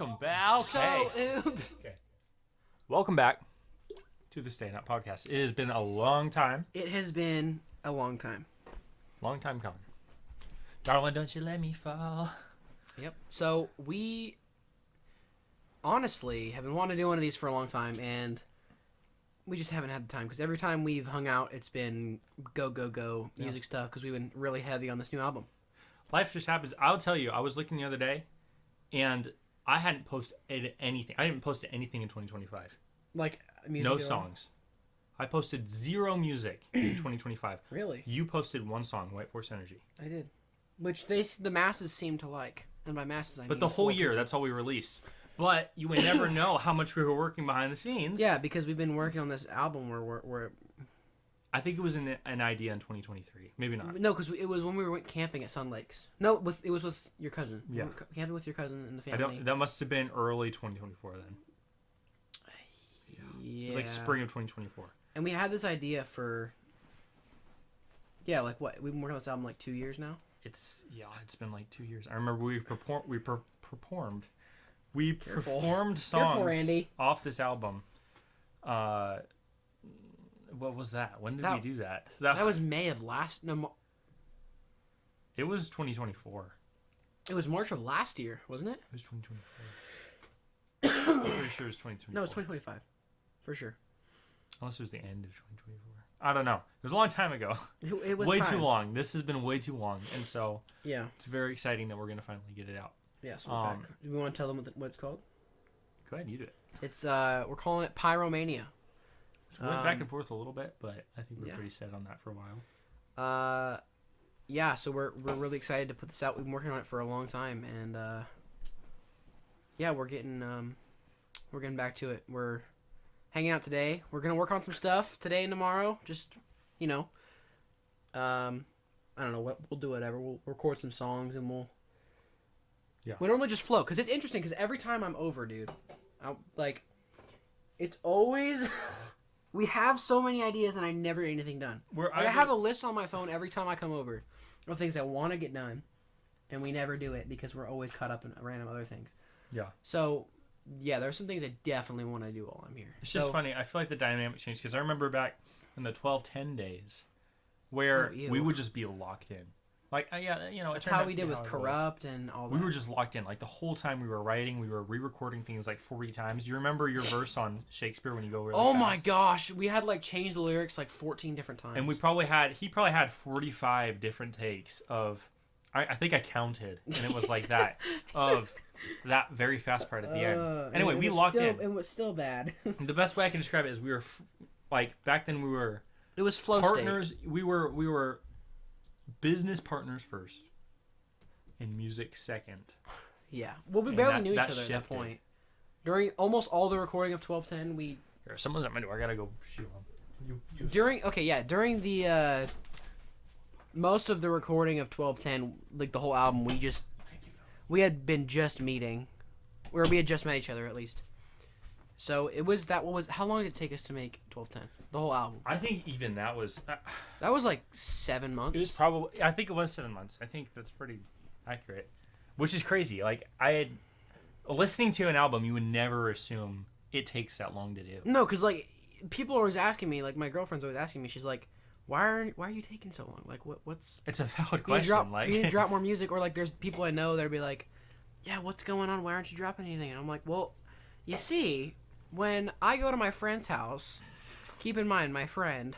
Welcome back. Okay. Welcome back to the Stayin Up podcast. It has been a long time. It has been a long time. Long time coming. Darling, don't you let me fall. Yep. So we honestly have been wanting to do one of these for a long time, and we just haven't had the time because every time we've hung out, it's been go music stuff because we've been really heavy on this new album. Life just happens. I'll tell you, I was looking the other day, and I hadn't posted anything. I didn't post anything in 2025. Like music? No songs. I posted zero music in 2025. Really? You posted one song, White Force Energy. I did. Which the masses seem to like. And by masses, I mean... But the whole year, that's all we released. But you would never know how much we were working behind the scenes. Yeah, because we've been working on this album where we're I think it was an idea in 2023. Maybe not. No, because it was when we went camping at Sun Lakes. No, it was with your cousin. Yeah. We were camping with your cousin and the family. That must have been early 2024 then. Yeah. It was like spring of 2024. And we had this idea for... Yeah, like what? We've been working on this album like 2 years now? It's been like 2 years. I remember we performed songs off this album. What was that? When did we do that? That was May of last... No, it was 2024. It was March of last year, wasn't it? It was 2024. I'm pretty sure it was 2024. No, it's 2025. For sure. Unless it was the end of 2024. I don't know. It was a long time ago. It was way too long. This has been way too long. And so yeah, it's very exciting that we're going to finally get it out. Yeah, so we're back. Do we want to tell them what it's called? Go ahead, you do it. It's we're calling it Pyromania. We went back and forth a little bit, but I think we're pretty set on that for a while. Yeah, so we're really excited to put this out. We've been working on it for a long time, and yeah, we're getting back to it. We're hanging out today. We're gonna work on some stuff today and tomorrow. Just I don't know. We'll do whatever. We'll record some songs and we normally just flow because it's interesting. Because every time I'm over, dude, it's always we have so many ideas and I never get anything done. I have a list on my phone every time I come over of things I want to get done, and we never do it because we're always caught up in random other things. Yeah. So. Yeah, there's some things I definitely want to do while I'm here. It's just funny. I feel like the dynamic changed because I remember back in the 12-10 days where we would just be locked in. Like, that's how we did with Corrupt and all that. We were just locked in. Like, the whole time we were writing, we were re-recording things like 40 times. Do you remember your verse on Shakespeare when you go really fast? My gosh. We had, changed the lyrics 14 different times. And he probably had 45 different takes of... I think I counted, and it was like that, of that very fast part at the end. Anyway, we locked in. It was still bad. The best way I can describe it is we were, back then we were... It was flow partners. State. We were business partners first, and music second. Yeah. Well, we barely knew each other at that point. During almost all the recording of 1210, we... Here, someone's at my door. I gotta go shoot them. During the... most of the recording of 1210, the whole album, we had been just meeting, or we had just met each other at least. So it was how long did it take us to make 1210? The whole album. I think even that was. That was 7 months. It was I think it was 7 months. I think that's pretty accurate, which is crazy. Listening to an album, you would never assume it takes that long to do. No, because people are always asking me, my girlfriend's always asking me, she's like, Why are you taking so long? What's... It's a valid question. You need to drop more music, or there's people I know that'll be like, yeah, what's going on? Why aren't you dropping anything? And I'm like, well, you see, when I go to my friend's house, keep in mind, my friend,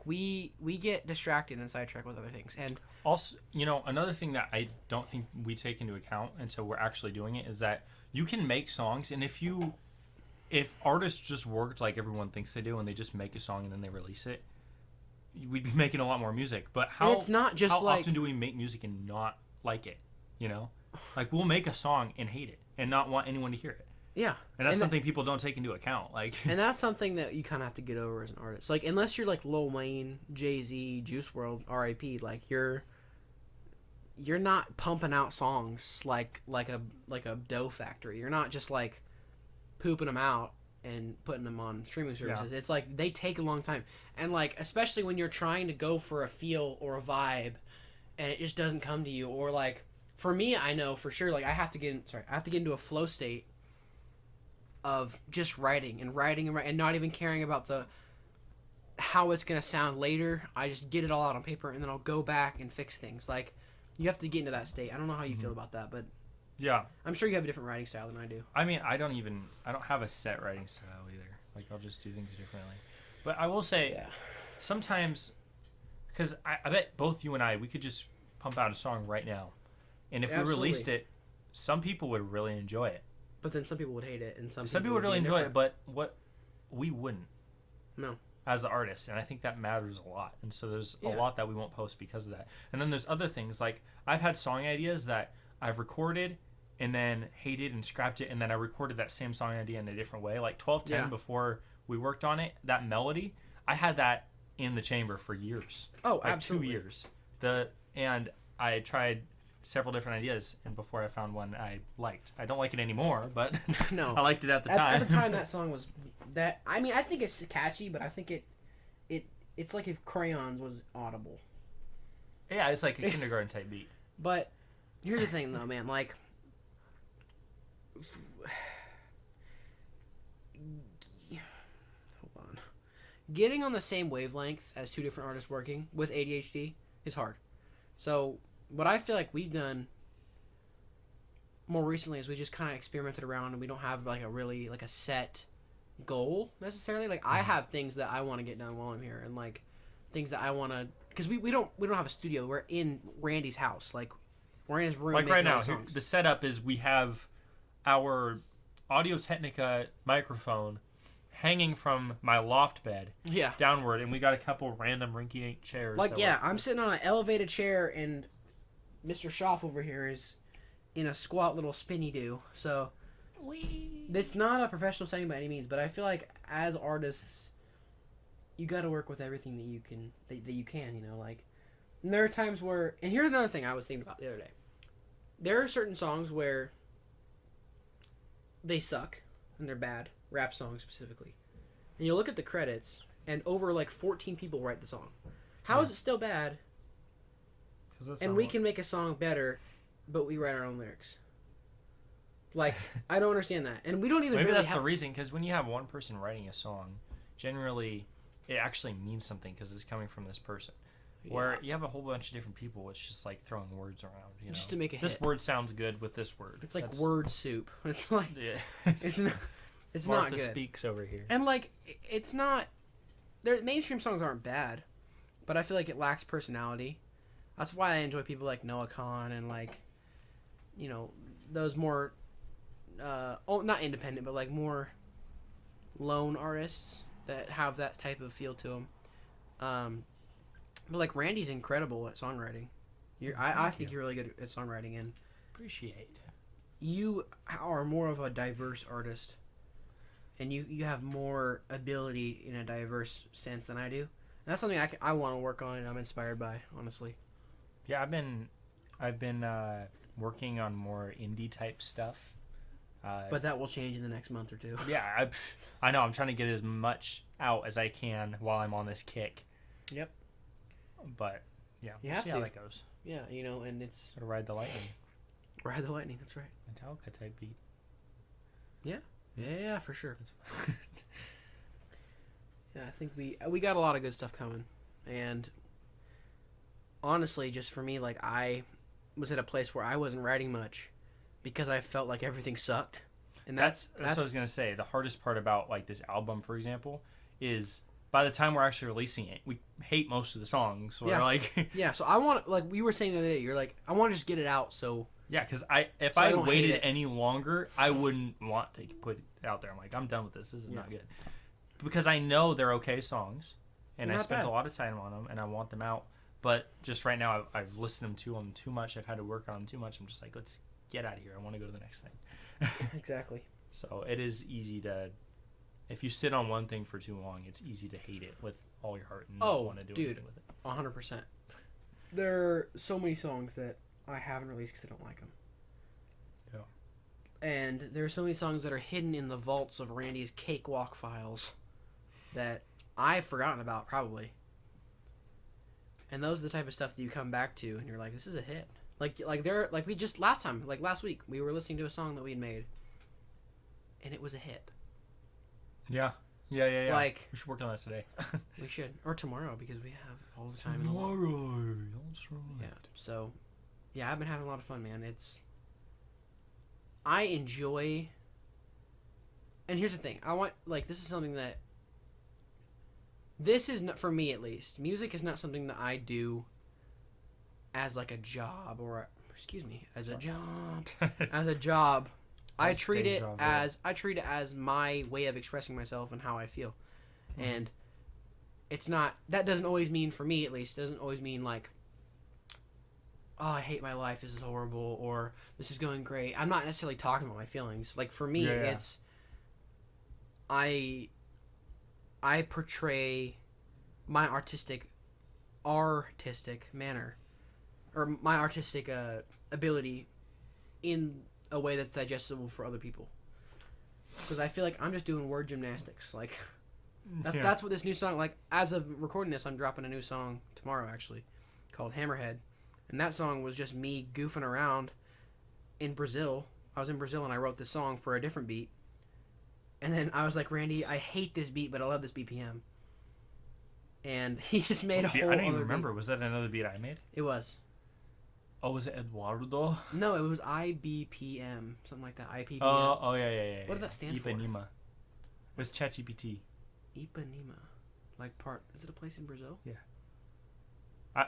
we get distracted and sidetracked with other things. And also, another thing that I don't think we take into account until we're actually doing it is that you can make songs, and if artists just worked like everyone thinks they do and they just make a song and then they release it, we'd be making a lot more music. But how often do we make music and not like it? We'll make a song and hate it and not want anyone to hear it. Yeah. And that's something people don't take into account. And that's something that you kind of have to get over as an artist. Unless you're Lil Wayne, Jay-Z, Juice WRLD, R.I.P., you're not pumping out songs like a dough factory. You're not just pooping them out and putting them on streaming services. Yeah. It's they take a long time. And especially when you're trying to go for a feel or a vibe and it just doesn't come to you, or for me, I know for sure. Like I have to get into a flow state of just writing and not even caring about the how it's gonna sound later. I just get it all out on paper and then I'll go back and fix things. Like you have to get into that state. I don't know how you feel about that, but yeah, I'm sure you have a different writing style than I do. I mean, I don't have a set writing style either. Like I'll just do things differently. But I will say, sometimes, because I bet both you and we could just pump out a song right now, and if we released it, some people would really enjoy it. But then some people would hate it, and some people would really enjoy it. But we wouldn't. No. As the artist, and I think that matters a lot. And so there's a lot that we won't post because of that. And then there's other things, like I've had song ideas that I've recorded and then hated and scrapped it, and then I recorded that same song idea in a different way. Like 12:10 before we worked on it, that melody, I had that in the chamber for years. Oh, like absolutely. 2 years. And I tried several different ideas, and before I found one I liked. I don't like it anymore, but no, I liked it at the time. At the time, that song was that. I mean, I think it's catchy, but I think it's like if Crayons was audible. Yeah, it's like a kindergarten type beat. But here's the thing, though, man. Like, hold on. Getting on the same wavelength as two different artists working with ADHD is hard. So what I feel like we've done more recently is we just kind of experimented around, and we don't have like a really like a set goal necessarily. Like I have things that I want to get done while I'm here, and like things that I want to, because we don't have a studio. We're in Randy's house. Like we're in his room. Like right now, the setup is we have our Audio Technica microphone hanging from my loft bed downward, and we got a couple random rinky-dink chairs. Like I'm sitting on an elevated chair, and Mr. Schaff over here is in a squat little spinny do. So it's not a professional setting by any means, but I feel like as artists, you got to work with everything that you can. That you can, you know, like. And there are times where, and here's another thing I was thinking about the other day. There are certain songs where they suck and they're bad, rap songs specifically. And you look at the credits, and over like 14 people write the song. How is it still bad? And we can make a song better, but we write our own lyrics. Like, I don't understand that. And we don't even maybe that's the reason, because when you have one person writing a song, generally it actually means something because it's coming from this person. Yeah. Where you have a whole bunch of different people, it's just like throwing words around. You know? Just to make a hit. This word sounds good with this word. It's like word soup. It's like it's not. It's Martha not good. Speaks over here. And like it's not. Their mainstream songs aren't bad, but I feel like it lacks personality. That's why I enjoy people like Noah Kahan and like, you know, those more, not independent, but like more lone artists that have that type of feel to them. But like Randy's incredible at songwriting. I think you're really good at songwriting, and appreciate. You are more of a diverse artist, and you have more ability in a diverse sense than I do. And that's something I want to work on, and I'm inspired by, honestly. Yeah, I've been working on more indie type stuff. But that will change in the next month or two. Yeah, I know. I'm trying to get as much out as I can while I'm on this kick. Yep. But yeah, we'll see how that goes. Yeah, you know, and it's gotta ride the lightning. Ride the lightning. That's right. Metallica type beat. Yeah. Yeah, for sure. Yeah, I think we got a lot of good stuff coming, and honestly, just for me, like I was at a place where I wasn't writing much because I felt like everything sucked, and that's what I was gonna say. The hardest part about like this album, for example, is by the time we're actually releasing it, we hate most of the songs. So we're like, yeah. So I want, like we were saying the other day, you're like, I want to just get it out. So yeah, because if I waited any longer, I wouldn't want to put it out there. I'm like, I'm done with this. This is not good. Because I know they're okay songs, and I spent a lot of time on them, and I want them out. But just right now, I've listened to them too much. I've had to work on them too much. I'm just like, let's get out of here. I want to go to the next thing. Exactly. So it is easy to, if you sit on one thing for too long, it's easy to hate it with all your heart and not want to do anything with it. 100%. There are so many songs that I haven't released because I don't like them. Yeah. And there are so many songs that are hidden in the vaults of Randy's cakewalk files that I've forgotten about, probably. And those are the type of stuff that you come back to and you're like, this is a hit. We just last time, like last week, we were listening to a song that we had made, and it was a hit. Yeah. Like, we should work on that today. We should, or tomorrow, because we have all the time. Tomorrow, that's right. Yeah. So, yeah, I've been having a lot of fun, man. I enjoy. And here's the thing, this is something that. This is not, for me at least, music is not something that I do as like a job as a job. As a job. I treat it as my way of expressing myself and how I feel. Mm-hmm. And it's not, that doesn't always mean, for me at least, doesn't always mean like, oh, I hate my life, this is horrible, or this is going great. I'm not necessarily talking about my feelings. Like for me, it's, I portray my artistic manner, or my artistic ability in a way that's digestible for other people. Because I feel like I'm just doing word gymnastics. Like, that's what this new song, like, as of recording this, I'm dropping a new song tomorrow, actually, called Hammerhead. And that song was just me goofing around in Brazil. I was in Brazil and I wrote this song for a different beat. And then I was like, Randy, I hate this beat, but I love this BPM. And he just made a whole other beat. I don't even remember. Was that another beat I made? It was. Oh, was it Eduardo? No, it was IBPM. Something like that. IPPM. Oh, yeah. What did that stand for? Ipanema. It was ChatGPT. Ipanema. Like is it a place in Brazil? Yeah.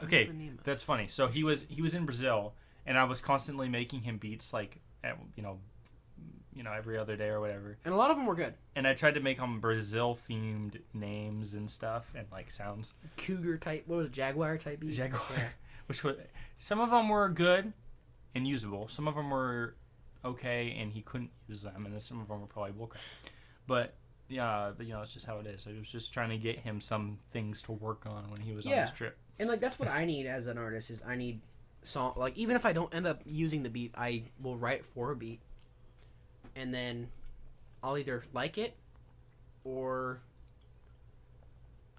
Okay, Ipanema. That's funny. So he was in Brazil, and I was constantly making him beats, like, every other day or whatever. And a lot of them were good. And I tried to make them Brazil-themed names and stuff and, like, sounds. Cougar type. What was it? Jaguar type beat? Jaguar. Yeah. Which was, some of them were good and usable. Some of them were okay and he couldn't use them. And then some of them were probably bullcrap. But, it's just how it is. I was just trying to get him some things to work on when he was on this trip. And, like, that's what I need as an artist is I need song. Like, even if I don't end up using the beat, I will write it for a beat. And then I'll either like it or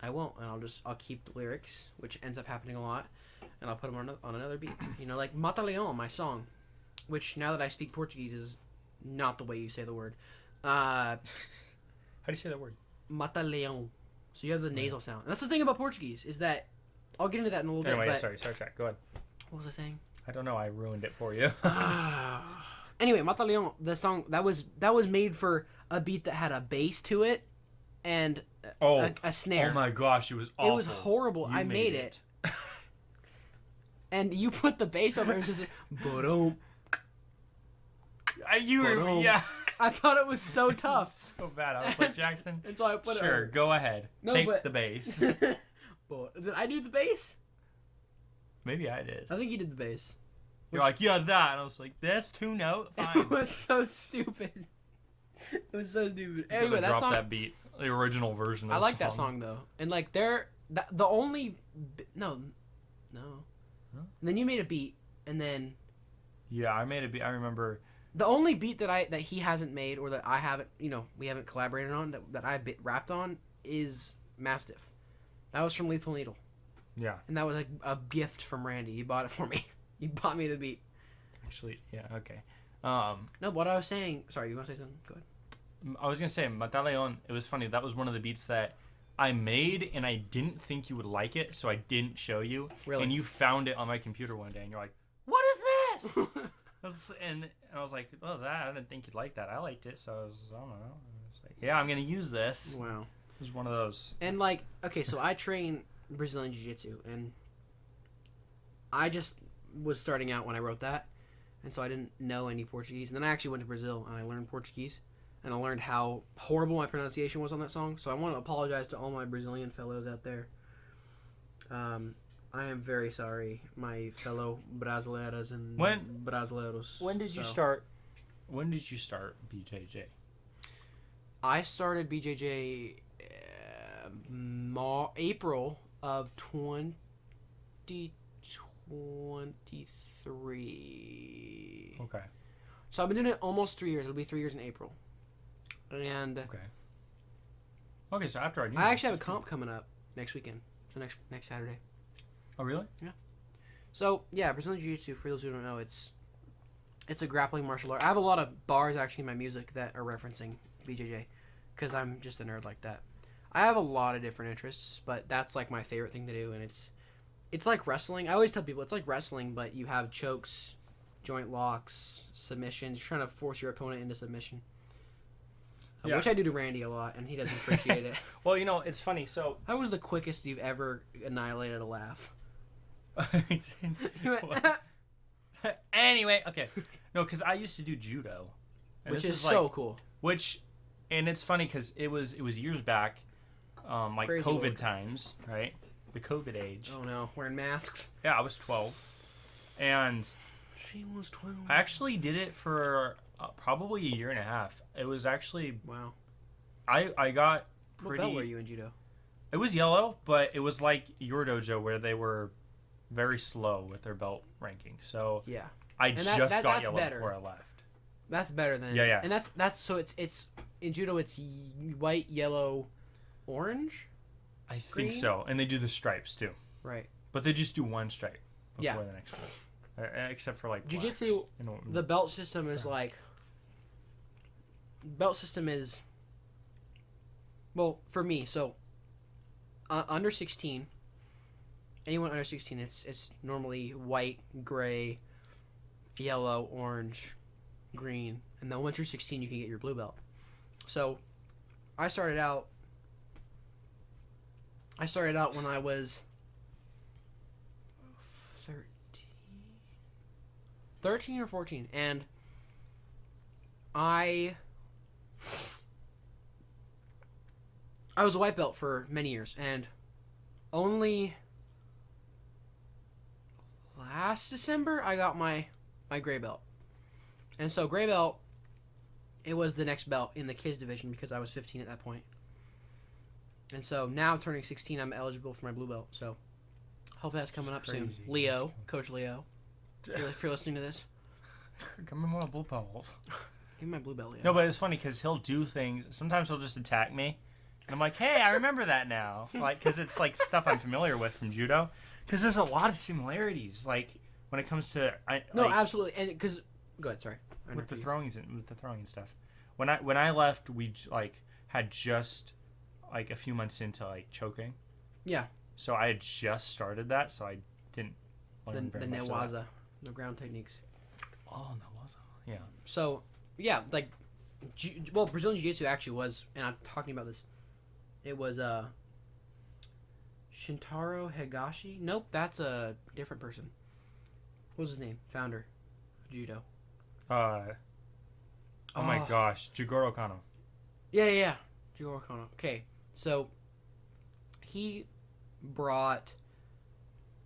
I won't. And I'll keep the lyrics, which ends up happening a lot. And I'll put them on another beat. Like Mata Leão, my song, which now that I speak Portuguese is not the way you say the word. How do you say that word? Mata Leão. So you have the nasal sound. And that's the thing about Portuguese is that I'll get into that in a little bit. Anyway, sorry, track. Go ahead. What was I saying? I don't know. I ruined it for you. Anyway, Mata Leão, the song that was made for a beat that had a bass to it and a snare. Oh my gosh, it was awful. It was horrible. I made it. And you put the bass on there and just like, boom. Yeah. I thought it was so tough. So bad. I was like, Jackson, and so I put sure, go ahead. Take the bass. Did I do the bass? Maybe I did. I think you did the bass. You're like, yeah, that. And I was like, that's 2 note. Fine. It was so stupid. Anyway, that song. That beat. The original version of I like that song, though. And, like, the only... No. Huh? And then you made a beat, and then... Yeah, I made a beat. I remember... The only beat that he hasn't made, or that I haven't, we haven't collaborated on, that I rapped on, is Mastiff. That was from Lethal Needle. Yeah. And that was like a gift from Randy. He bought it for me. He bought me the beat. Actually, yeah, okay. No, what I was saying... Sorry, you want to say something? Go ahead. I was going to say, Mata León, it was funny. That was one of the beats that I made, and I didn't think you would like it, so I didn't show you. Really? And you found it on my computer one day, and you're like, what is this? and I was like, oh, I didn't think you'd like that. I liked it, so I don't know. I was like, yeah, I'm going to use this. Wow. It was one of those. And, like, okay, so I train Brazilian Jiu-Jitsu, and I just was starting out when I wrote that, and so I didn't know any Portuguese. And then I actually went to Brazil, and I learned Portuguese. And I learned how horrible my pronunciation was on that song. So I want to apologize to all my Brazilian fellows out there. I am very sorry, my fellow brasileiras and brasileiros. When did you start BJJ? I started BJJ April of 2023. Okay. So I've been doing it almost 3 years. It'll be 3 years in April. And okay, so after I actually have a comp coming up next weekend. So next Saturday. Oh, really? Yeah. So yeah, Brazilian Jiu-Jitsu. For those who don't know, it's a grappling martial art. I have a lot of bars actually in my music that are referencing BJJ, because I'm just a nerd like that. I have a lot of different interests, but that's like my favorite thing to do, and it's like wrestling. I always tell people it's like wrestling, but you have chokes, joint locks, submissions. You're trying to force your opponent into submission. Yeah. Which I do to Randy a lot, and he doesn't appreciate it. Well, it's funny. So How was the quickest you've ever annihilated a laugh? Anyway, okay. No, because I used to do judo. And Which this is was, so cool. And it's funny because it was years back, like Crazy COVID work. times, right? The COVID age. Oh no, wearing masks. Yeah, I was 12. And She was 12. I actually did it for probably a year and a half. It was actually, Wow. I got What pretty... belt were you in judo? It was yellow, but it was like your dojo where they were very slow with their belt ranking. So Yeah. I And just got that's yellow better. before I left. That's better than Yeah. And that's so it's in judo it's white, yellow, orange. I think Green? so. And they do the stripes too. Right. But they just do one stripe before Yeah. the next one. Except for like black. Jiu-jitsu, the belt system is like well, for me, so under 16, anyone under 16, it's normally white, gray, yellow, orange, green, and then once you're 16, you can get your blue belt. So I started out when I was 13 or 14, and I was a white belt for many years, and only last December I got my gray belt. And so gray belt, it was the next belt in the kids division because I was 15 at that point. And so now turning 16, I'm eligible for my blue belt. So hopefully that's coming up soon. Crazy. Leo, Coach Leo, if you're listening to this, Come on, blue belt. give me my blue belt, Leo. No, but it's funny because he'll do things. Sometimes he'll just attack me. And I'm like, hey, I remember that now. Like, because it's like stuff I'm familiar with from judo. Because there's a lot of similarities. Like, when it comes to... No, like, absolutely. And because... Go ahead, sorry. with the throwing and stuff. When I left, we like had just like a few months into like choking. Yeah. So I had just started that, so I didn't learn The very much of that. newaza, the ground techniques. Oh, newaza. Yeah. So, yeah, like, well, Brazilian Jiu-Jitsu actually was, and I'm talking about this, it was, Shintaro Higashi? Nope, that's a different person. What was his name? Founder. Judo. Oh my gosh, Jigoro Kano. Yeah. Jigoro Kano. Okay, so, he brought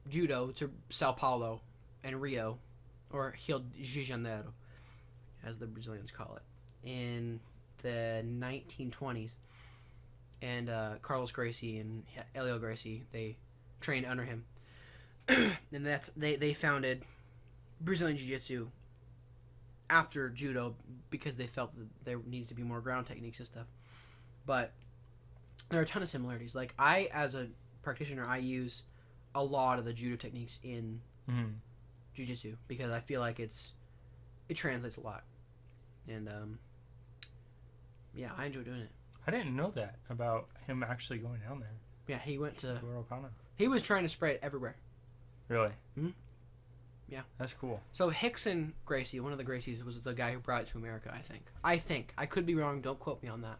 judo to Sao Paulo and Rio, or Rio de Janeiro, as the Brazilians call it, in the 1920s. And Carlos Gracie and Helio Gracie, they trained under him. And they founded Brazilian Jiu-Jitsu after judo because they felt that there needed to be more ground techniques and stuff. But there are a ton of similarities. Like, I, as a practitioner, I use a lot of the judo techniques in jiu-jitsu because I feel like it translates a lot. And yeah, I enjoy doing it. I didn't know that about him actually going down there. Yeah, he went to... Jigoro Kano. He was trying to spread it everywhere. Really? Mhm. Yeah. That's cool. So Hickson Gracie, one of the Gracies, was the guy who brought it to America, I think. I could be wrong. Don't quote me on that.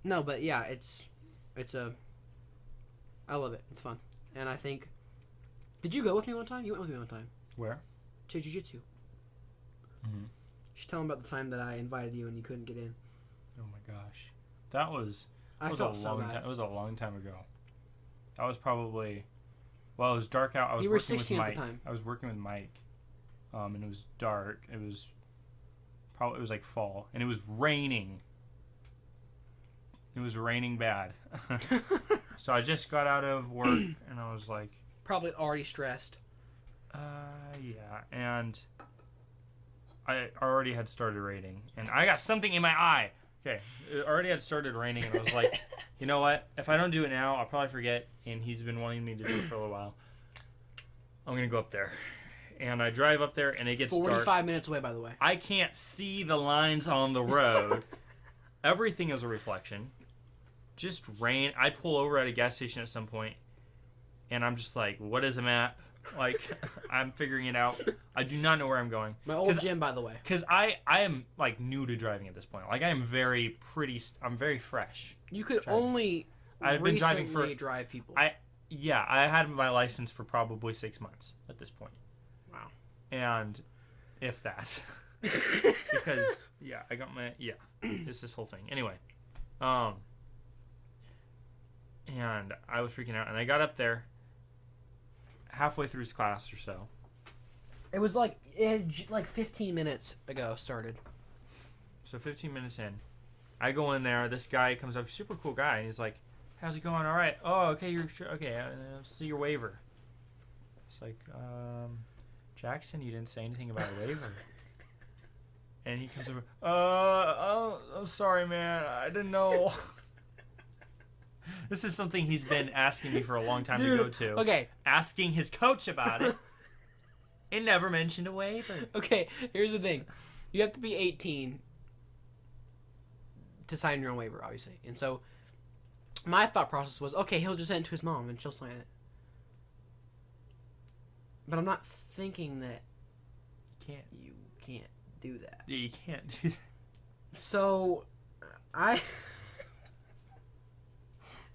No, but yeah, it's I love it. It's fun. And I think... Did you go with me one time? You went with me one time. Where? To Jiu-Jitsu. Mm-hmm. You should tell him about the time that I invited you and you couldn't get in. Oh my gosh, that was I a felt so long bad. time. It was a long time ago. That was probably... Well, it was dark out. I was You were working with 16 Mike. at the time. I was working with Mike, and it was dark. It was like fall, and it was raining. It was raining bad. So I just got out of work, and I was like, Probably already stressed. yeah, and I already had started raiding, and I got something in my eye. Okay, it already had started raining, and I was like, you know what? If I don't do it now, I'll probably forget. And he's been wanting me to do it for a little while. I'm gonna go up there, and I drive up there, and it gets 45 dark. minutes away, by the way. I can't see the lines on the road. Everything is a reflection. Just rain. I pull over at a gas station at some point, and I'm just like, what is a map? Like, I'm figuring it out. I do not know where I'm going. My old gym, by the way. Because I am, like, new to driving at this point. Like, I am I'm very fresh. You could driving. only I've been driving for drive people. I had my license for probably 6 months at this point. Wow. And if that. Because, I got it's this whole thing. Anyway. And I was freaking out. And I got up there halfway through his class or so. It was like 15 minutes ago started. So 15 minutes in, I go in there. This guy comes up, super cool guy, and he's like, "How's it going? All right. Oh, okay. You're sure? Okay. I'll see your waiver." It's like, Jackson, you didn't say anything about a waiver. And he comes over. I'm sorry, man. I didn't know. This is something he's been asking me for a long time to go to. Okay. Asking his coach about it. It never mentioned a waiver. Okay, here's the thing. You have to be 18 to sign your own waiver, obviously. And so my thought process was, okay, he'll just send it to his mom and she'll sign it. But I'm not thinking that you can't do that. Yeah, you can't do that. So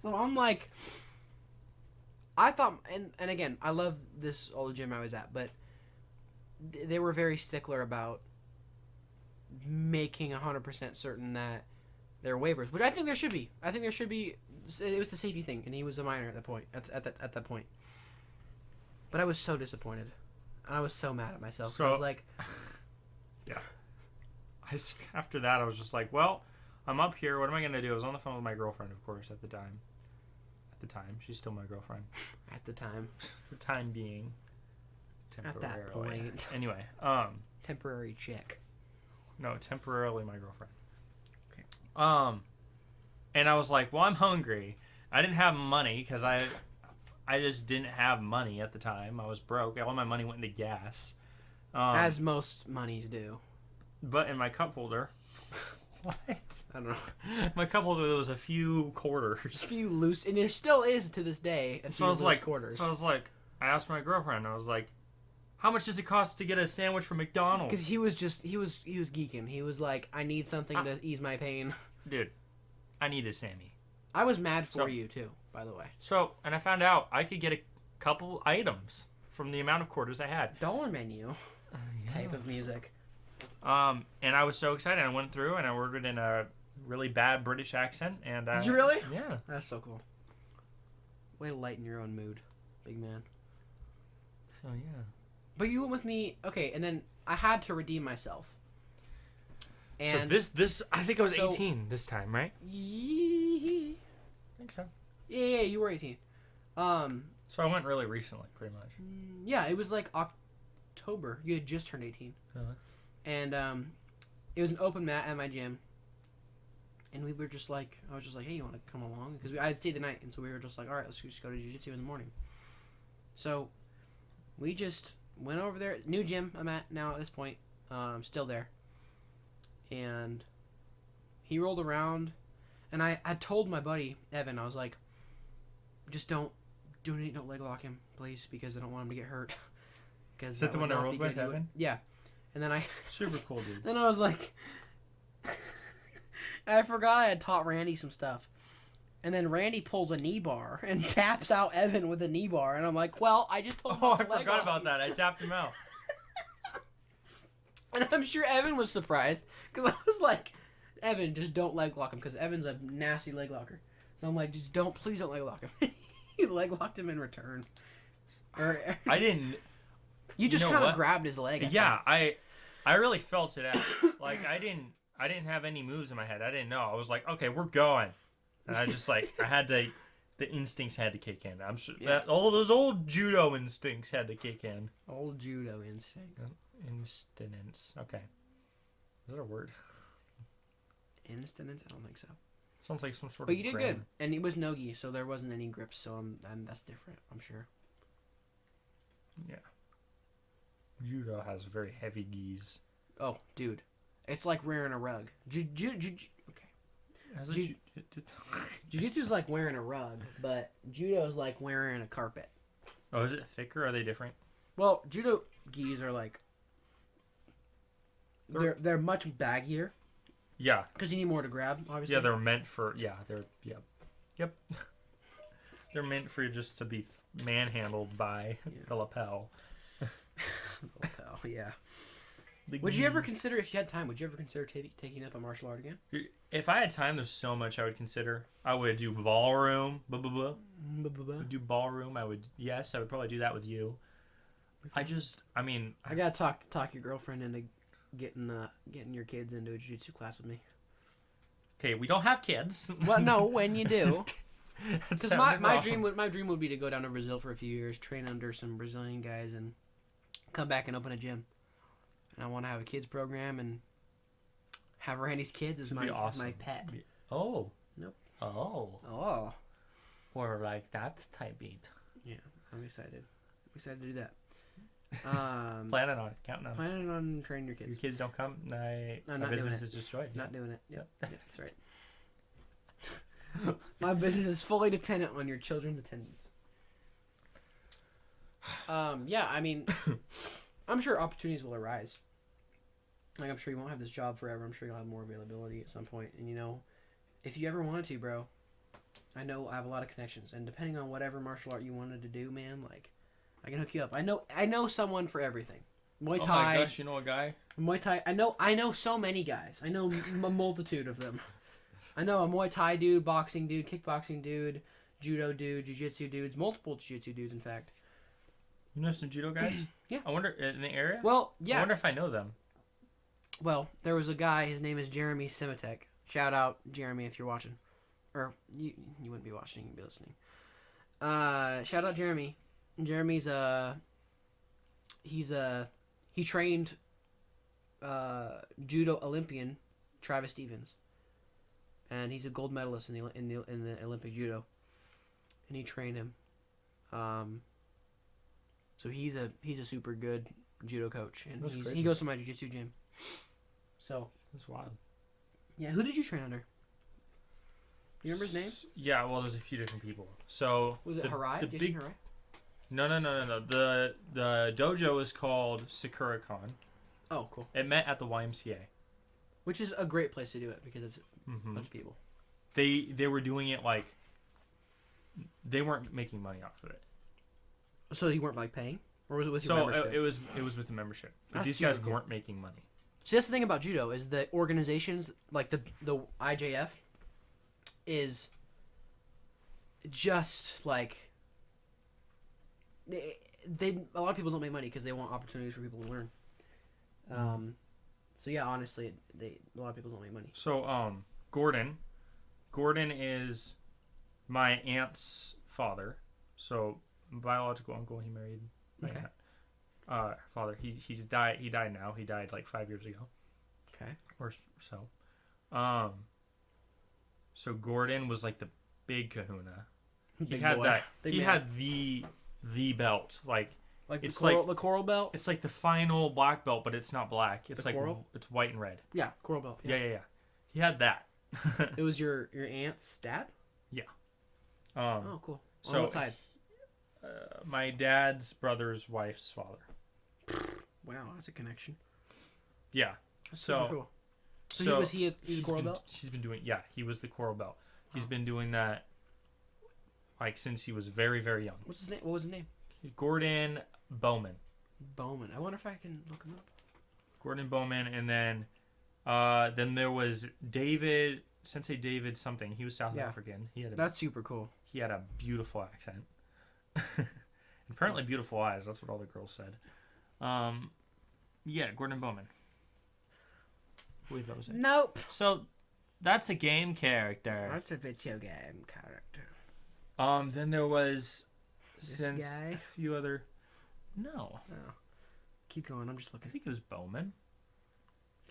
So I'm like, I thought, and again, I love this old gym I was at, but they were very stickler about making 100% certain that there are waivers, which I think there should be. I think there should be. It was a safety thing, and he was a minor at that point. At that point, but I was so disappointed, and I was so mad at myself. So I was like, yeah. After that, I was just like, well, I'm up here. What am I gonna do? I was on the phone with my girlfriend, of course, at the time. She's still my girlfriend. At the time. For the time being. At that point. Anyway, temporary chick. No, temporarily my girlfriend. Okay. And I was like, well, I'm hungry. I didn't have money because I just didn't have money at the time. I was broke. All my money went into gas. As most monies do. But in my cup holder. What? I don't know. My cup holder, there was a few quarters. A few loose, and it still is to this day. A few loose quarters. So I was like, I asked my girlfriend. I was like, how much does it cost to get a sandwich from McDonald's? Because he was geeking. He was like, I need something to ease my pain. Dude, I needed Sammy. I was mad for you too, by the way. So, and I found out I could get a couple items from the amount of quarters I had. Dollar menu type of music. And I was so excited. I went through and I ordered in a really bad British accent. And did you really? Yeah. That's so cool. Way to lighten your own mood, big man. So yeah. But you went with me, okay, and then I had to redeem myself. And so this I think I was 18 this time, right? I think so. Yeah, you were 18. So I went really recently, pretty much. Yeah, it was like October. You had just turned 18. And it was an open mat at my gym. And we were just like, I was just like, hey, you want to come along? Because I had stayed the night, and so we were just like, all right, let's just go to jiu-jitsu in the morning. So we just went over there. New gym I'm at now at this point. I'm still there. And he rolled around. And I told my buddy, Evan, I was like, just don't leg lock him, please, because I don't want him to get hurt. Is that the one I rolled with, Evan? Yeah. And then super cool, dude. Then I was like, I forgot I had taught Randy some stuff. And then Randy pulls a knee bar and taps out Evan with a knee bar. And I'm like, well, I just told him. Oh, I forgot about that. I tapped him out. And I'm sure Evan was surprised because I was like, Evan, just don't leg lock him because Evan's a nasty leg locker. So I'm like, please don't leg lock him. He leg locked him in return. I didn't. You just kind of grabbed his leg. I really felt it out. Like I didn't have any moves in my head. I didn't know. I was like, okay, we're going. And I just like the instincts had to kick in. I'm sure that all those old judo instincts had to kick in. Old judo instinct. Instincts. Okay. Is that a word? instance? I don't think so. Sounds like some sort But of. you did grammar. good, and it was no-gi, so there wasn't any grips. So and that's different, I'm sure. Yeah. Judo has very heavy gis. Oh, dude, it's like wearing a rug. Okay. Jiu-jitsu's like wearing a rug, but judo's like wearing a carpet. Oh, is it thicker? Are they different? Well, judo gis are like they're much baggier. Yeah. Because you need more to grab, obviously. Yeah, they're meant for. Yeah, they're. Yep. They're meant for just to be manhandled by the lapel. Lapel, yeah. Would you ever consider, if you had time, would you ever consider taking up a martial art again? If I had time, there's so much I would consider. I would do ballroom. Do ballroom. I would probably do that with you. I gotta talk your girlfriend into getting your kids into a jiu-jitsu class with me. Okay, we don't have kids. Well, no, when you do. Because my dream would be to go down to Brazil for a few years, train under some Brazilian guys, and come back and open a gym. And I want to have a kids program and have Randy's kids as my pet. Oh. Nope. Oh. Or like that type beat. Yeah, I'm excited. I'm excited to do that. Planning on it. Counting on it. Planning on training your kids. Your kids don't come, my not business doing it. is destroyed. Not doing it. Yep. Yeah, that's right. My business is fully dependent on your children's attendance. Yeah, I mean, I'm sure opportunities will arise. Like, I'm sure you won't have this job forever. I'm sure you'll have more availability at some point. And, if you ever wanted to, bro, I know I have a lot of connections. And depending on whatever martial art you wanted to do, man, like, I can hook you up. I know someone for everything. Muay Thai. Oh my gosh, you know a guy? Muay Thai. I know so many guys. I know a multitude of them. I know a Muay Thai dude, boxing dude, kickboxing dude, judo dude, jiu-jitsu dudes, multiple jiu-jitsu dudes, in fact. You know some judo guys? Yeah. I wonder, in the area? Well, yeah. I wonder if I know them. Well, there was a guy, his name is Jeremy Simitek. Shout out, Jeremy, if you're watching. Or, you wouldn't be watching, you'd be listening. Shout out, Jeremy. Jeremy's, he trained, judo Olympian Travis Stevens. And he's a gold medalist in the Olympic judo. And he trained him. So he's a super good judo coach, and he goes to my jiu-jitsu gym. So that's wild. Yeah, who did you train under? You remember his name? Yeah, well, there's a few different people. So was it Harai? Jason Harai? No. The dojo is called Sakura Con. Oh, cool. It met at the YMCA, which is a great place to do it because it's a bunch of people. They were doing it like they weren't making money off of it. So you weren't like paying, or was it with your membership? So it was with the membership, but these guys weren't making money. So that's the thing about judo is the organizations like the IJF is just like they a lot of people don't make money because they want opportunities for people to learn. So yeah, honestly, a lot of people don't make money. So Gordon is my aunt's father. So biological uncle. He married my aunt. Father. He's died. He died now. He died like 5 years ago. Okay. Or so. So Gordon was like the big kahuna. He had the belt. Like it's the coral belt. It's like the final black belt, but it's not black. It's like coral? It's white and red. Yeah, coral belt. Yeah. He had that. It was your aunt's dad? Yeah. Oh, cool. On what side? My dad's brother's wife's father. Wow, that's a connection. Yeah. That's super cool. So was he a coral belt? He's been doing. Yeah, he was the coral belt. He's been doing that like since he was very, very young. What's his name? What was his name? Gordon Bowman. Bowman. I wonder if I can look him up. Gordon Bowman, and then there was David, Sensei David something. He was South African. That's super cool. He had a beautiful accent. Apparently beautiful eyes. That's what all the girls said. Yeah, Gordon Bowman. I believe that was it. Nope. So that's a game character. That's a video game character. Then there was guy? A few other. No. Oh. Keep going. I'm just looking. I think it was Bowman.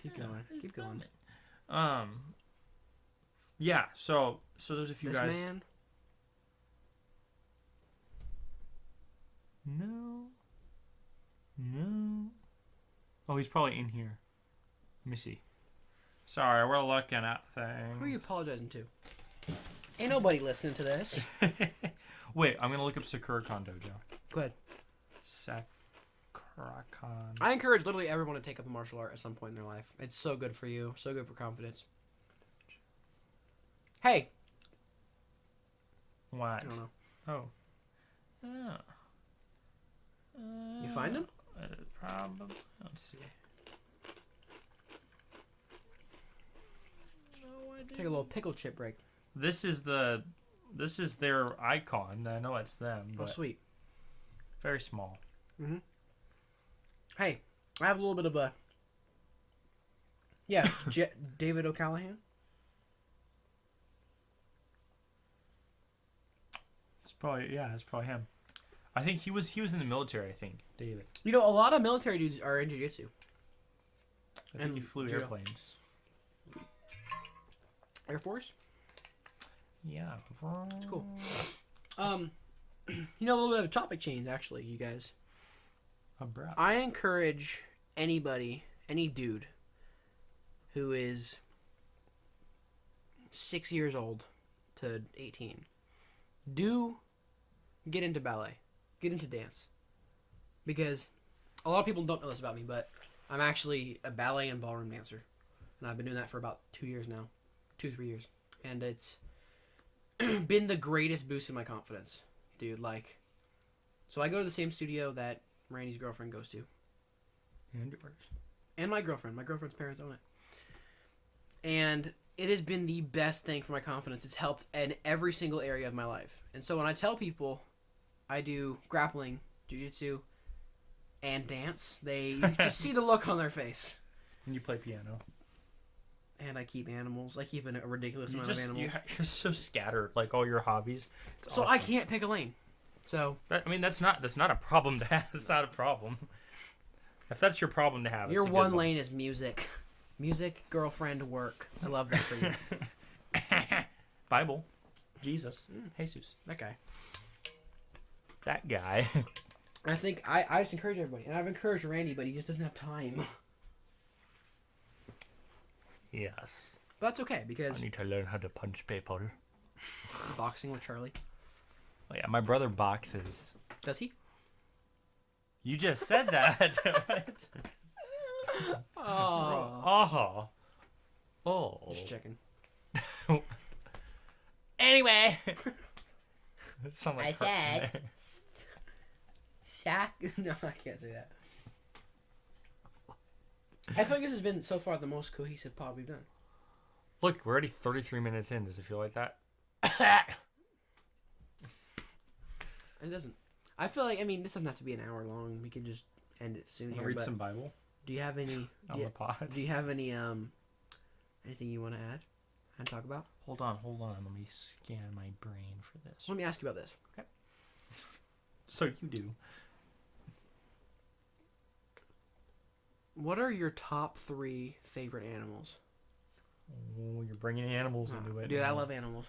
Keep going. Keep going. Yeah. So there's a few This guys. man. No. No. Oh, he's probably in here. Let me see. Sorry, we're looking at things. Who are you apologizing to? Ain't nobody listening to this. Wait, I'm gonna look up Sakura-Con Dojo. Go ahead. Sakura-Con. I encourage literally everyone to take up a martial art at some point in their life. It's so good for you. So good for confidence. Hey. What? I don't know. Oh. Oh. You find him? Probably. Let's see. No, I didn't. Take a little pickle chip break. This is their icon. I know it's them, Oh, but sweet. very small. Mm-hmm. Hey, I have a little bit of a... Yeah, David O'Callahan. It's probably him. I think he was in the military. I think David. You know, a lot of military dudes are in jiu-jitsu. I think he flew judo. airplanes. Air Force? Yeah. It's cool. You know, a little bit of a topic change, actually, you guys. I encourage anybody, any dude, who is 6 years old to 18, do get into ballet. Get into dance. Because a lot of people don't know this about me, but I'm actually a ballet and ballroom dancer. And I've been doing that for about 2 years now. 2-3 years. And it's been the greatest boost in my confidence. Dude, like... So I go to the same studio that Randy's girlfriend goes to. And yours. And my girlfriend. My girlfriend's parents own it. And it has been the best thing for my confidence. It's helped in every single area of my life. And so when I tell people I do grappling, jiu-jitsu, and dance, you just see the look on their face. And you play piano. And I keep animals. I keep a ridiculous amount of animals. You're so scattered, like all your hobbies. It's so awesome. I can't pick a lane. So that's not a problem to have. That's not a problem. If that's your problem to have, your it's a one good lane is music. Music, girlfriend, work. I love that for you. Bible, Jesus, Jesus. That guy. That guy. I think I just encourage everybody. And I've encouraged Randy, but he just doesn't have time. Yes. But that's okay, because... I need to learn how to punch people. Boxing with Charlie. Oh, yeah, my brother boxes. Does he? You just said that. What? Oh. Oh. Just checking. Anyway. I said... Shaq? No, I can't say that. I feel like this has been, so far, the most cohesive pod we've done. Look, we're already 33 minutes in. Does it feel like that? It doesn't. I feel like, this doesn't have to be an hour long. We could just end it soon here. Read some Bible Do you have any... on the pod. Do you have any, anything you want to add and talk about? Hold on. Let me scan my brain for this. Let me ask you about this. Okay. So you do. What are your top 3 favorite animals? Oh, you're bringing animals into it. Dude, I love animals.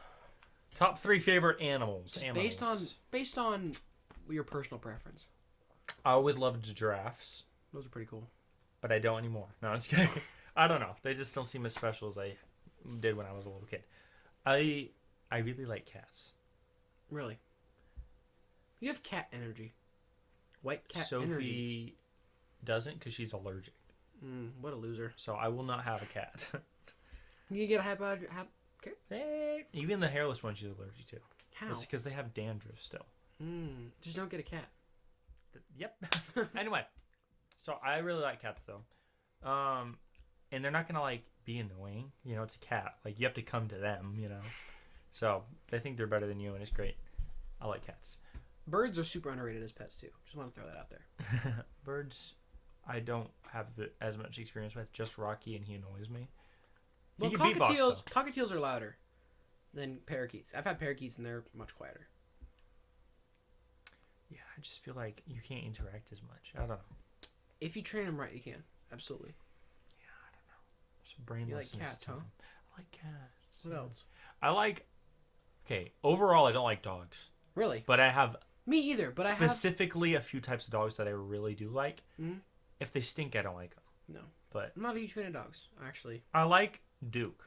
Top 3 favorite animals. Just based on your personal preference. I always loved giraffes, Those are pretty cool. but I don't anymore. No, I'm just kidding. I don't know. They just don't seem as special as I did when I was a little kid. I really like cats. Really? You have cat energy. White cat Sophie energy. doesn't because she's allergic. What a loser. So I will not have a cat. You get a Even the hairless one she's allergic to. How? It's because they have dandruff still. Just don't get a cat. Yep. Anyway, so I really like cats though. And they're not gonna like be annoying. You know, it's a cat. Like you have to come to them. You know, so they think they're better than you, and it's great. I like cats. Birds are super underrated as pets too. Just want to throw that out there. Birds, I don't have as much experience with. Just Rocky, and he annoys me. Well, cockatiels are louder than parakeets. I've had parakeets, and they're much quieter. Yeah, I just feel like you can't interact as much. I don't know. If you train them right, you can. Absolutely. Yeah, I don't know. It's brain You like lessons cats, huh? I like cats. What else? I like. Okay, overall, I don't like dogs. Really? But I have. Me either. But specifically a few types of dogs that I really do like. Mm-hmm. If they stink, I don't like them. No. But I'm not a huge fan of dogs, actually. I like Duke.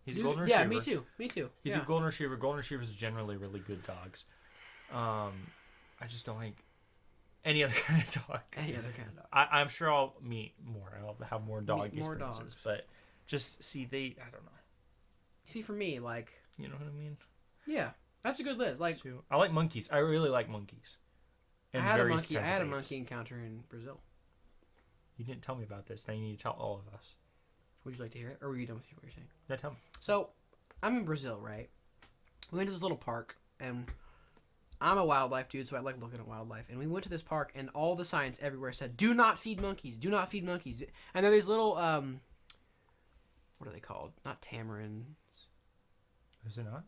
He's a golden retriever. Yeah, me too. Me too. He's a golden retriever. Golden retrievers are generally really good dogs. I just don't like any other kind of dog. Any other kind of dog. I'm sure I'll meet more. I'll have more dog experiences. Dogs. But just see, I don't know. See, for me, like... You know what I mean? Yeah. That's a good list. Like, I like monkeys. I really like monkeys. I had a monkey encounter in Brazil. You didn't tell me about this. Now you need to tell all of us. Would you like to hear it? Or were you done with what you're saying? Yeah, tell me. So, I'm in Brazil, right? We went to this little park, and I'm a wildlife dude, so I like looking at wildlife. And we went to this park, and all the signs everywhere said, "Do not feed monkeys. Do not feed monkeys." And there are these little, what are they called? Not tamarins. Is it not?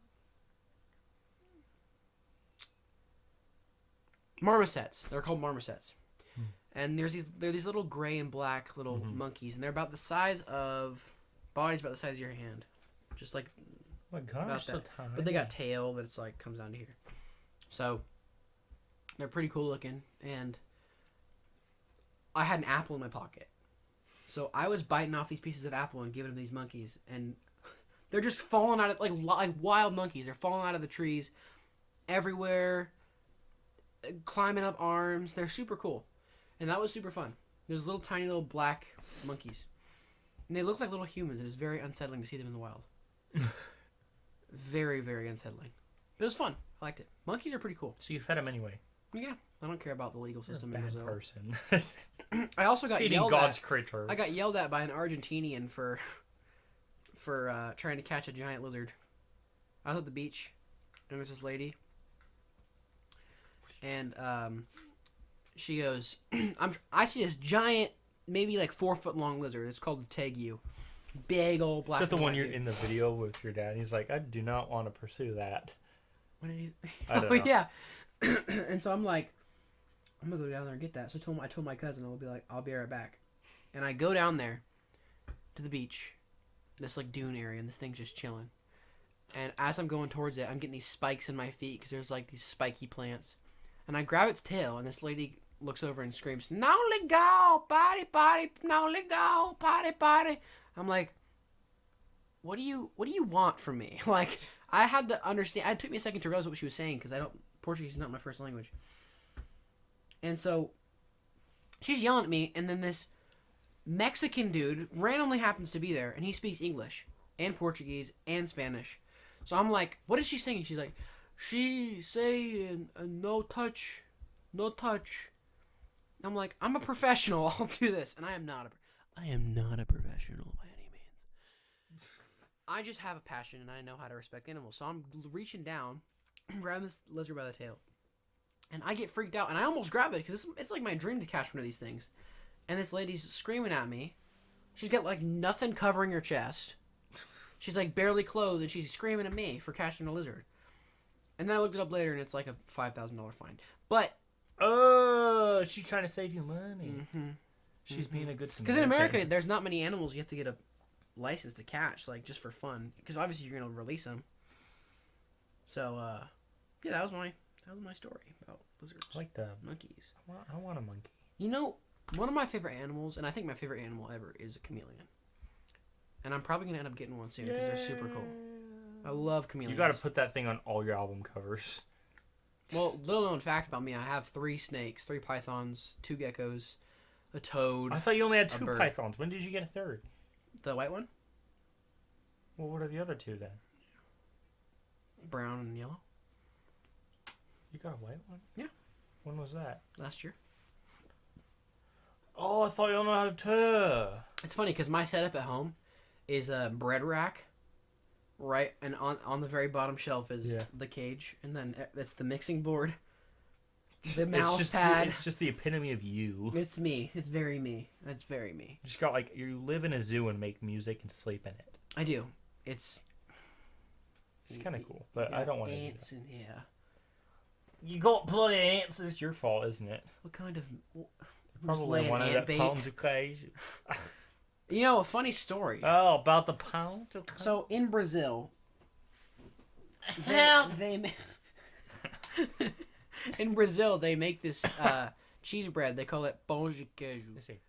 Marmosets. They're called marmosets. And they're these little gray and black little monkeys, and they're about the size of... Body's about the size of your hand. Just like... Oh my gosh, so tiny. But they got tail that it's like comes down to here. So, they're pretty cool looking, and I had an apple in my pocket. So I was biting off these pieces of apple and giving them these monkeys, and they're just falling out of... Like wild monkeys. They're falling out of the trees everywhere, climbing up arms. They're super cool. And that was super fun. There's little tiny little black monkeys. And they look like little humans. It is very unsettling to see them in the wild. Very, very unsettling. But it was fun. I liked it. Monkeys are pretty cool. So you fed them anyway? Yeah. I don't care about the legal system in Brazil. Person. I also got Feeding yelled God's at. critters. I got yelled at by an Argentinian for trying to catch a giant lizard. I was at the beach. And there was this lady. And she goes, I see this giant, maybe like 4 foot long lizard. It's called a tegu. Big old black. Is that the one you're in the video with your dad? He's like, I do not want to pursue that. When did he? I don't know. Yeah. And so I'm like, I'm gonna go down there and get that. So I told my cousin, I'll be right back. And I go down there to the beach, this like dune area, and this thing's just chilling. And as I'm going towards it, I'm getting these spikes in my feet because there's like these spiky plants. And I grab its tail, and this lady looks over and screams, "No let go, potty, potty, no let go, potty, potty." I'm like, what do you want from me? Like, I had to understand. It took me a second to realize what she was saying because Portuguese is not my first language. And so she's yelling at me, and then this Mexican dude randomly happens to be there, and he speaks English and Portuguese and Spanish. So I'm like, what is she saying? She's like, she saying no touch, no touch. I'm like, I'm a professional. I'll do this, and I am not a professional by any means. I just have a passion, and I know how to respect animals. So I'm reaching down, grabbing this lizard by the tail, and I get freaked out, and I almost grab it because it's like my dream to catch one of these things. And this lady's screaming at me. She's got like nothing covering her chest. She's like barely clothed, and she's screaming at me for catching a lizard. And then I looked it up later, and it's like a $5,000 fine. But oh, she's trying to save you money. Mm-hmm. She's being a good Samaritan. Because in America, there's not many animals you have to get a license to catch, like just for fun. Because obviously you're gonna release them. So, yeah, that was my story about lizards. I like the monkeys. I want a monkey. You know, one of my favorite animals, and I think my favorite animal ever, is a chameleon. And I'm probably gonna end up getting one soon because they're super cool. I love chameleons. You got to put that thing on all your album covers. Well, little known fact about me, I have 3 snakes, 3 pythons, 2 geckos, a toad. I thought you only had 2 pythons. When did you get a third? The white one? Well, what are the other 2 then? Brown and yellow. You got a white one? Yeah. When was that? Last year. Oh, I thought you only had 2. It's funny because my setup at home is a bread rack. Right, and on the very bottom shelf is the cage, and then that's the mixing board, the mouse pad. It's just the epitome of you. It's me. It's very me. It's very me. You just got like, you live in a zoo and make music and sleep in it. I do. It's kind of cool, but I don't want to. Ants in here. You got bloody ants. It's your fault, isn't it? What kind of? Probably one of the pounds of cage. You know, a funny story. Oh, about the pound? So, in Brazil, In Brazil, they make this cheese bread. They call it pão de queijo. They say,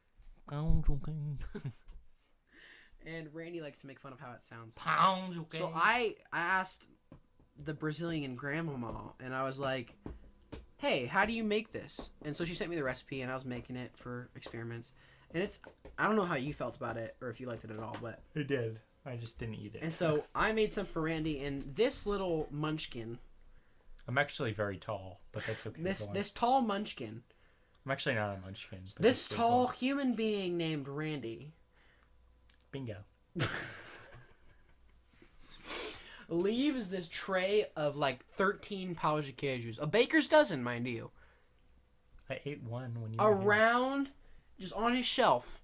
And Randy likes to make fun of how it sounds. pounds, okay. So I asked the Brazilian grandmama, and I was like, hey, how do you make this? And so she sent me the recipe, and I was making it for experiments. And I don't know how you felt about it, or if you liked it at all, but... I did. I just didn't eat it. And so I made some for Randy, and this little munchkin... I'm actually very tall, but that's okay. This tall munchkin... I'm actually not a munchkin. This tall human being named Randy... Bingo. leaves this tray of like 13 pães de queijos. A baker's dozen, mind you. I ate one when you were here. Around, just on his shelf.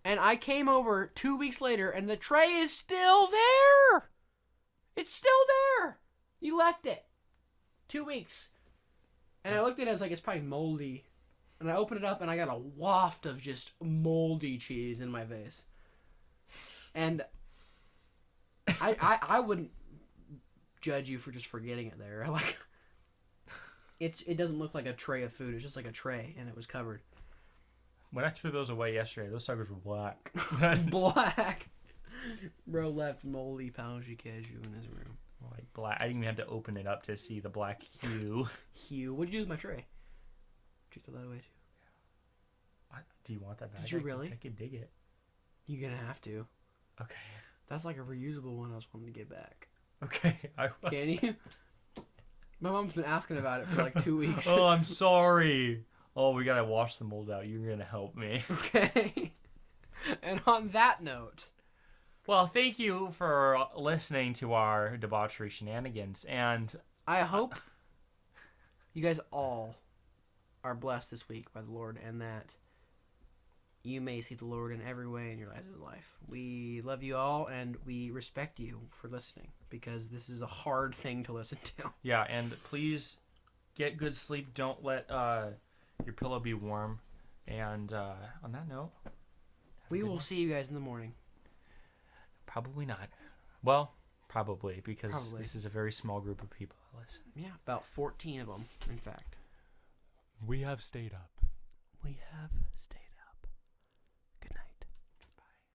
And I came over 2 weeks later, and the tray is still there. It's still there. You left it. 2 weeks. And I looked at it, I was like, it's probably moldy. And I opened it up, and I got a waft of just moldy cheese in my face. And I wouldn't judge you for just forgetting it there. Like, it doesn't look like a tray of food. It's just like a tray, and it was covered. When I threw those away yesterday, those suckers were black. Black. Bro left moldy pão de queijo in his room. Like black. I didn't even have to open it up to see the black hue. What'd you do with my tray? Did you throw that away too? What? Do you want that back? Did you really? I could dig it. You're gonna have to. Okay. That's like a reusable one I was wanting to get back. Okay. Can you? My mom's been asking about it for like 2 weeks. Oh, I'm sorry. Oh, we gotta wash the mold out. You're gonna help me. Okay. And on that note... Well, thank you for listening to our debauchery shenanigans, and... I hope you guys all are blessed this week by the Lord, and that you may see the Lord in every way in your guys' life. We love you all, and we respect you for listening, because this is a hard thing to listen to. Yeah, and please get good sleep. Don't let your pillow be warm. And on that note... We will see you guys in the morning. Probably not. Well, probably, because this is a very small group of people that listen. Yeah, about 14 of them, in fact. We have stayed up. We have stayed up.